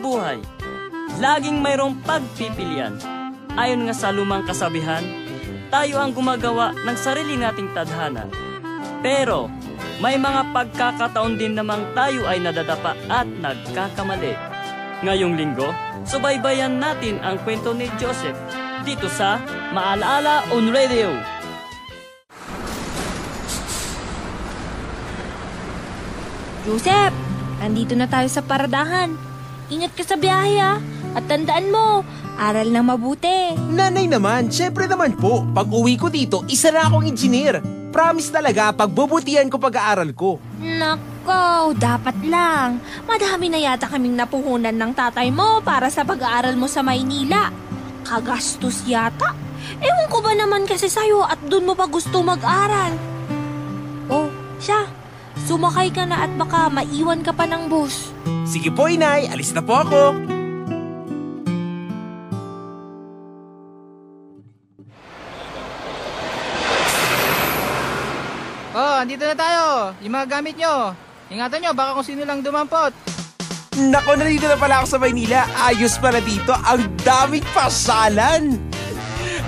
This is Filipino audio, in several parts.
buhay, laging mayroong pagpipilian. Ayon nga sa lumang kasabihan, tayo ang gumagawa ng sarili nating tadhana. Pero may mga pagkakataon din namang tayo ay nadadapa at nagkakamali. Ngayong linggo, subaybayan natin ang kwento ni Joseph dito sa Maalaala on Radio. Joseph, nandito na tayo sa paradahan. Ingat ka sa biyahe at tandaan mo, aral ng mabuti. Nanay naman, syempre naman po. Pag uwi ko dito, isa na akong engineer. Promise talaga, pagbubutihan ko pag-aaral ko. Nako, dapat lang. Madami na yata kaming napuhunan ng tatay mo para sa pag-aaral mo sa Maynila. Kagastos yata. Ewan ko ba naman kasi sa'yo at dun mo pa gusto mag-aral. Oh, siya. Sumakay ka na at baka maiwan ka pa ng bus. Sige po, inay. Alis na po ako. Oh, andito na tayo. Yung mga gamit nyo. Ingatan nyo, baka kung sino lang dumampot. Nako, nandito na pala ako sa Maynila. Ayos pala dito. Ang daming pasalan.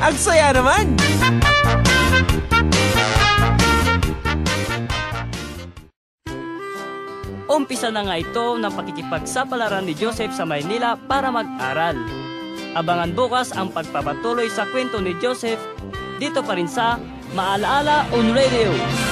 Ang saya naman. Umpisa na nga ito ng pakikipagsapalaran ni Joseph sa Maynila para mag-aral. Abangan bukas ang pagpapatuloy sa kwento ni Joseph dito pa rin sa Maalaala on Radio.